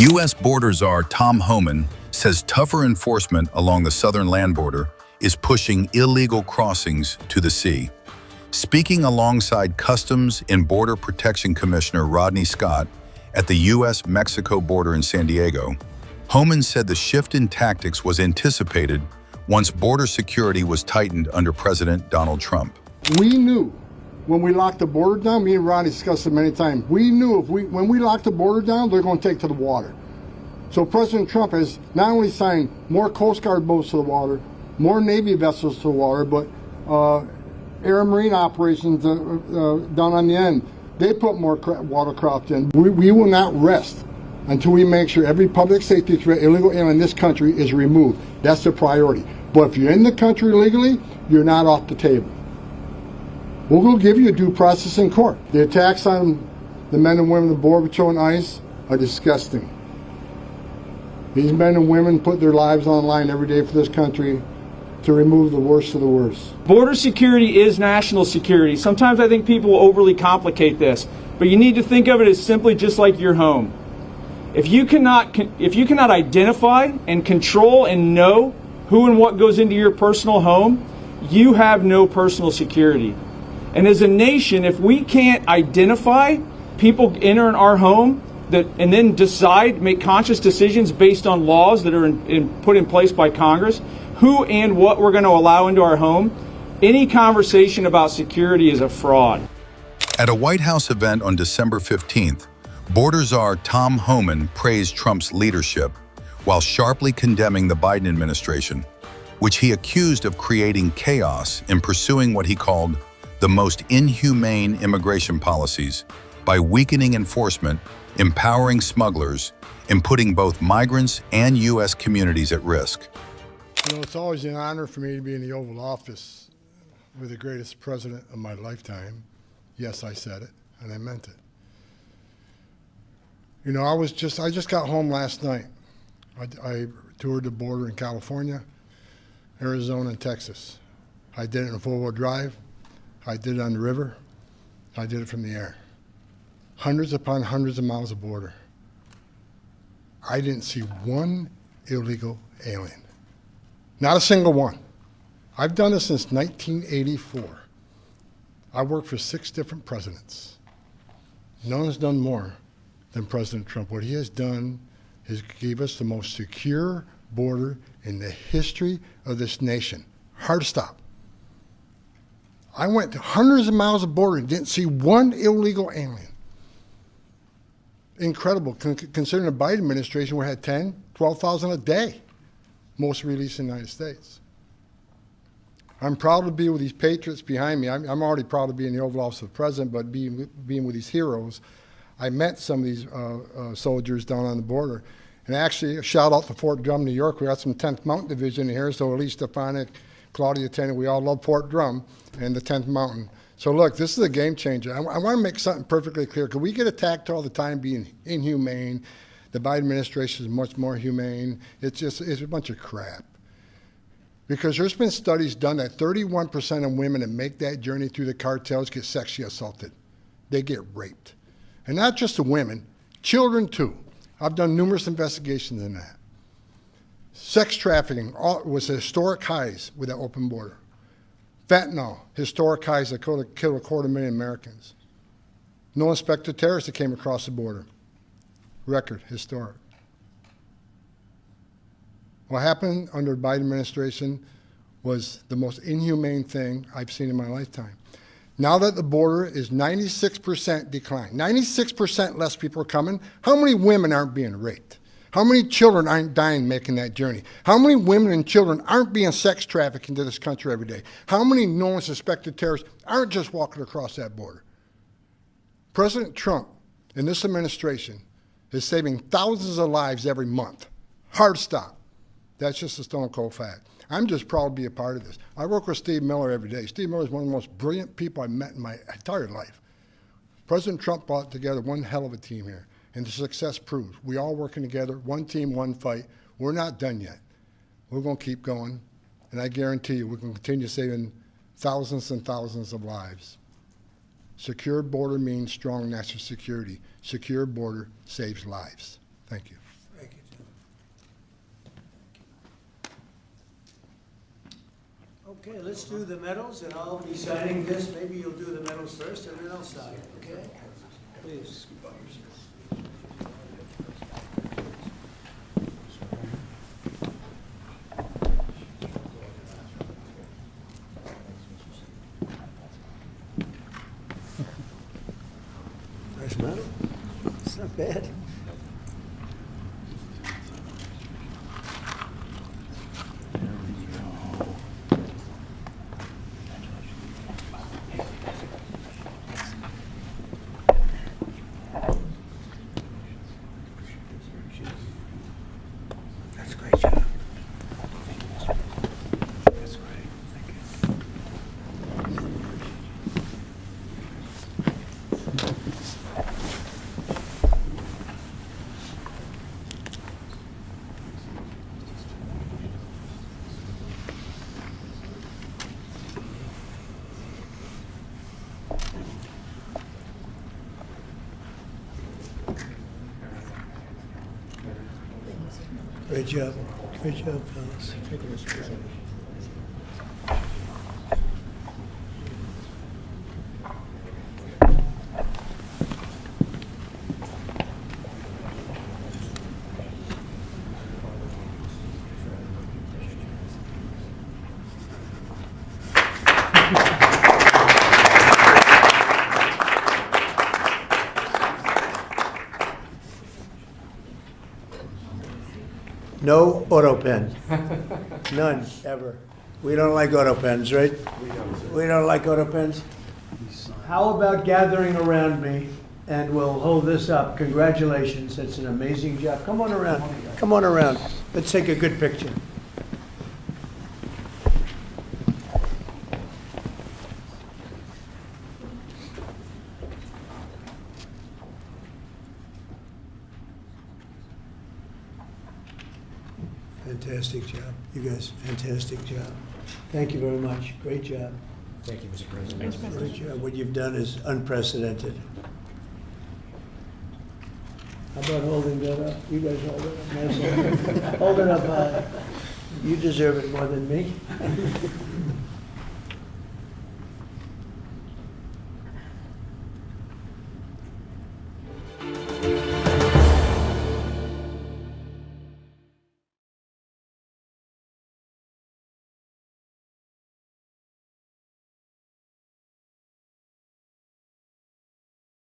U.S. border czar Tom Homan says tougher enforcement along the southern land border is pushing illegal crossings to the sea. Speaking alongside Customs and Border Protection Commissioner Rodney Scott at the U.S.-Mexico border in San Diego, Homan said the shift in tactics was anticipated once border security was tightened under President Donald Trump. We knew when we locked the border down, me and Rodney discussed it many times, we knew when we locked the border down, they're going to take to the water. So President Trump has not only signed more Coast Guard boats to the water, more Navy vessels to the water, but air and marine operations down on the end, they put more watercraft in. We will not rest until we make sure every public safety threat, illegal alien in this country is removed. That's the priority. But if you're in the country illegally, you're not off the table. We'll give you a due process in court. The attacks on the men and women of the Border Patrol and ICE are disgusting. These men and women put their lives on the line every day for this country to remove the worst of the worst. Border security is national security. Sometimes I think people overly complicate this, but you need to think of it as simply just like your home. If you cannot identify and control and know who and what goes into your personal home, you have no personal security. And as a nation, if we can't identify people entering our home and then make conscious decisions based on laws that are put in place by Congress, who and what we're going to allow into our home, any conversation about security is a fraud. At a White House event on December 15th, border czar Tom Homan praised Trump's leadership while sharply condemning the Biden administration, which he accused of creating chaos in pursuing what he called the most inhumane immigration policies by weakening enforcement, empowering smugglers, and putting both migrants and U.S. communities at risk. You know, it's always an honor for me to be in the Oval Office with the greatest president of my lifetime. Yes, I said it, and I meant it. You know, I just got home last night. I toured the border in California, Arizona, and Texas. I did it in four-wheel drive. I did it on the river. I did it from the air. Hundreds upon hundreds of miles of border. I didn't see one illegal alien. Not a single one. I've done this since 1984. I worked for 6 different presidents. No one's done more than President Trump. What he has done is gave us the most secure border in the history of this nation. Hard to stop. I went to hundreds of miles of border and didn't see one illegal alien. Incredible, considering the Biden administration, we had 10, 12,000 a day, most released in the United States. I'm proud to be with these patriots behind me. I'm already proud to be in the Oval Office of the President, but being with these heroes, I met some of these soldiers down on the border. And actually, a shout out to Fort Drum, New York. We got some 10th Mountain Division here, so Elise Stefanik, Claudia Tennant, we all love Fort Drum and the 10th Mountain. So look, this is a game changer. I want to make something perfectly clear. Because we get attacked all the time being inhumane. The Biden administration is much more humane. It's a bunch of crap. Because there's been studies done that 31% of women that make that journey through the cartels get sexually assaulted. They get raped. And not just the women, children too. I've done numerous investigations in that. Sex trafficking was at historic highs with that open border. Fentanyl, historic highs that killed 250,000 Americans. No inspector terrorists that came across the border. Record, historic. What happened under the Biden administration was the most inhumane thing I've seen in my lifetime. Now that the border is 96% decline, 96% less people are coming, how many women aren't being raped? How many children aren't dying making that journey? How many women and children aren't being sex trafficked into this country every day? How many known suspected terrorists aren't just walking across that border? President Trump and this administration is saving thousands of lives every month. Hard stop. That's just a stone cold fact. I'm just proud to be a part of this. I work with Steve Miller every day. Steve Miller is one of the most brilliant people I've met in my entire life. President Trump brought together one hell of a team here. And the success proves we all working together, one team, one fight. We're not done yet. We're going to keep going, and I guarantee you we're going to continue saving thousands and thousands of lives. Secure border means strong national security. Secure border saves lives. Thank you. Okay, let's do the medals, and I'll be signing this. Maybe you'll do the medals first, and then I'll sign, okay? Please. Nice medal. It's not bad. That's a great job. That's great. Thank you. Great job. Great job, fellas. No auto pen. None, ever. We don't like auto pens, right? We don't like auto pens. How about gathering around me, and we'll hold this up. Congratulations, it's an amazing job. Come on around, come on around. Let's take a good picture. Fantastic job. You guys, fantastic job. Thank you very much. Great job. Thank you, Mr. President. Great job. What you've done is unprecedented. How about holding that up? You guys hold it up. Nice. Hold it up high. You deserve it more than me.